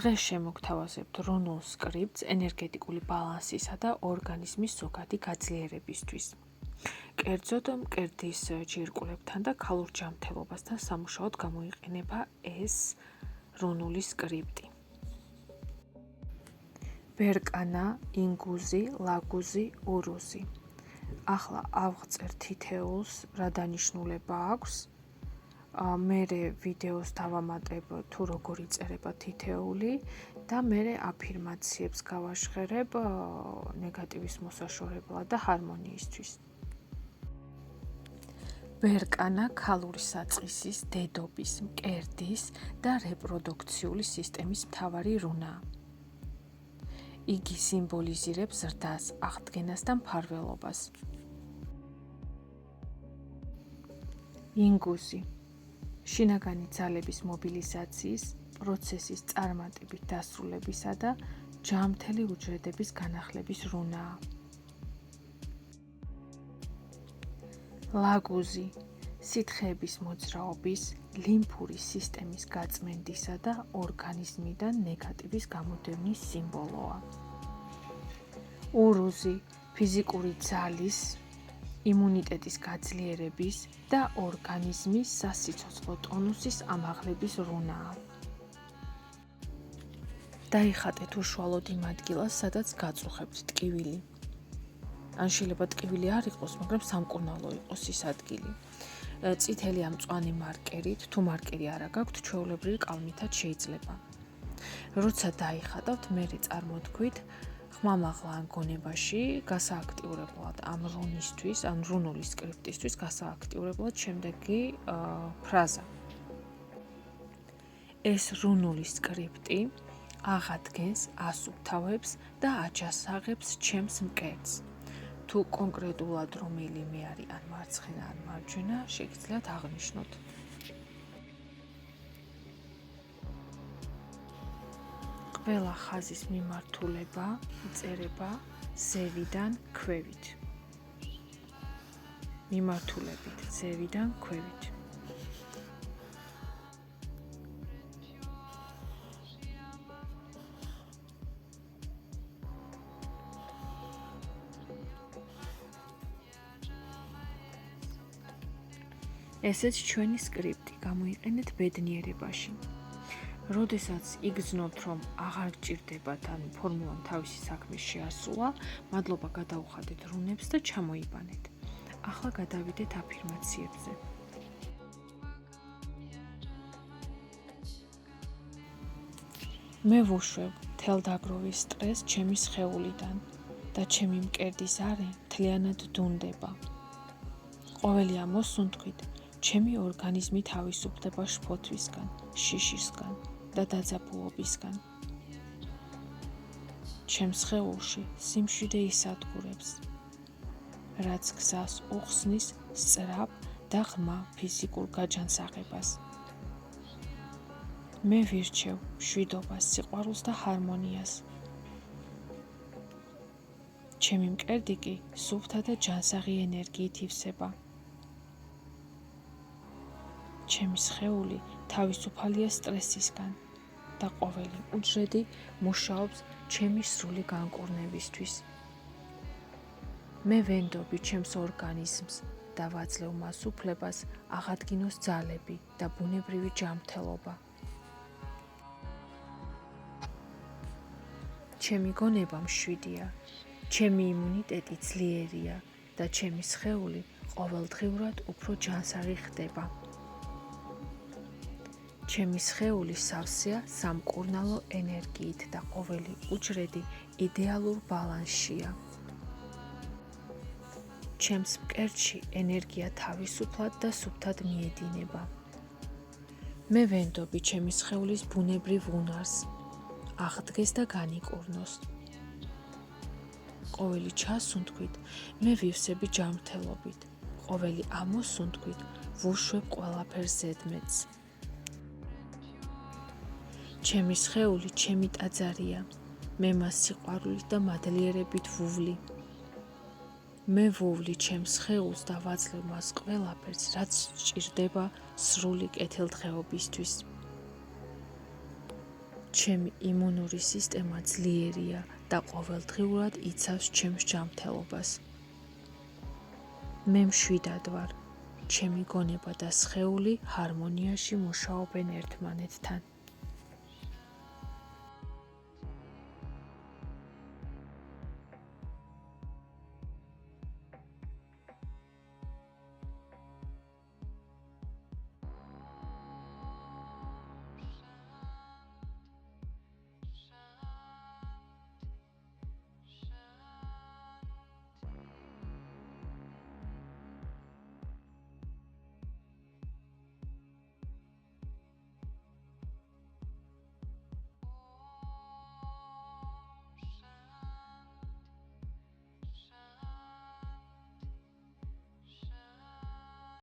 დღეს შემოგთავაზებთ რუნულ სკრიპტს ენერგეტიკული ბალანსისა და ორგანიზმის ზოგადი გაძლიერებისთვის. კერძოდ, მკერდის ჯირკულებთან და ქალურ ჯანმრთელობასთან სამუშაოდ გამოიყენება ეს რუნული სკრიპტი. ბერკანა, ინგუზი, ლაგუზი, ურუზი. ახლა ავღწერ თითეულს, რა დანიშნულება აქვს. მერე ვიდეოს დავამატებ თუ როგორ იწერება თითეული და მერე აფირმაციებს გავაშხერებ ნეგატივის მოსაშორებლად და ჰარმონიისთვის. ბერკანა ქალური საწყისის, დედობის, მკერდის და რეპროდუქციული სისტემის მთავარი რუნაა. იგი სიმბოლიზირებს ზრდას, აღდგენას და მფარველობას. ინგუზი შინაგანი ძალების მობილიზაციის, პროცესის წარმატებით დასრულებისა და ჯანმრთელი უჯრედების განახლების რუნაა. ლაგუზი სითხეების მოძრაობის, ლიმფური სისტემის გაწმენდისა და ორგანიზმიდან ნეგატივის გამოდევნის სიმბოლოა. ურუზი ფიზიკური ძალის, იმუნიტეტის გაძლიერების და ორგანიზმის სასიცოცხლო ტონუსის ამაღლების რუნაა. დაიხატეთ უშუალოდ იმ ადგილას, სადაც გაწუხებთ ტკივილი. ან შეიძლება ტკივილი არ იყოს, მაგრამ სამკურნალო იყოს ის ადგილი. წითელი ან მწვანე მარკერით, თუ მარკერი არა გაქვთ, ჩვეულებრივი კალმითაც შეიძლება. როცა დაიხატავთ, მერე წარმოთქვით ხმამაღლა ან გონებაში გასააქტიურებლად ამ რუნისთვის, ან რუნული სკრიპტისთვის გასააქტიურებლად შემდეგი ფრაზა. ეს რუნული სკრიპტი აღადგენს, ასუფთავებს და აჯასაღებს ჩემს მკერდს. თუ კონკრეტულად რომელიმე არის ან მარცხენა ან მარჯვენა, შეგიძლიათ აღნიშნოთ. ყველა ხაზის მიმართულება იწერება ზევიდან ქვევით. მიმართულებით ზევიდან ქვევით. ესეც ჩვენი სკრიპტი, გამოიყენეთ ბედნიერებაში. როდესაც იგრძნობთ, რომ აღარ გჭირდებათ, ანუ ფორმულამ თავისი საქმის შეასრულა, მადლობა გადაუხადეთ რუნებს და ჩამოიბანეთ. ახლა გადავიდეთ აფირმაციებზე. მე ვუშვებ თელდაგროვის სტრესს ჩემი სხეულიდან და ჩემი მკერდის არე მთლიანად დუნდება. ყოველი ამოსუნთქვით, ჩემი ორგანიზმი თავისუფლდება შფოთვისგან, შიშისგან და დაძაბულობისგან. ჩემს სხეულში სიმშვიდე ისადგურებს, რაც გზას უხსნის სწრაფ და ღრმა ფიზიკურ გაჯანსაღებას. მე ვირჩევ მშვიდობას, სიყვარულს და ჰარმონიას. ჩემი მკერდი კი სუფთა და ჯანსაღი ენერგიით ივსება. ჩემი სხეული თავისუფალია სტრესისგან და ყოველი უჯრედი მუშაობს ჩემი სრული განკურნებისთვის. მე ვენდობი ჩემს ორგანიზმს და ვაძლევ მას უფლებას აღადგინოს ძალები და ბუნებრივი ჯანმრთელობა. ჩემი გონება მშვიდია, ჩემი იმუნიტეტი ძლიერია და ჩემი სხეული ყოველდღიურად უფრო ჯანსაღი ხდება. ჩემი სხეული სავსეა სამკურნალო ენერგიით და ყოველი უჯრედი იდეალურ ბალანსშია. ჩემს მკერდში ენერგია თავისუფლად და სუფთად მიედინება. მე ვენდობი ჩემი სხეულის ბუნებრივ უნარს, აღდგეს და განიკურნოს. ყოველი ჩასუნთქვით, მე ვივსები ჯანმრთელობით, ყოველი ამოსუნთქვით, ვუშვებ ყველაფერს ზედმეტს. ჩემი სხეული ჩემი ტაძარია, მე მას სიყვარულით და მადლიერებით ვუვლი. მე ვუვლი ჩემს სხეულს და ვაძლევ მას ყველაფერს, რაც სჭირდება სრული კეთილდღეობისთვის. ჩემი იმუნური სისტემა ძლიერია და ყოველდღიურად იცავს ჩემს ჯანმრთელობას. მე მშვიდად ვარ. ჩემი გონება და სხეული ჰარმონიაში მუშაობენ ერთმანეთთან.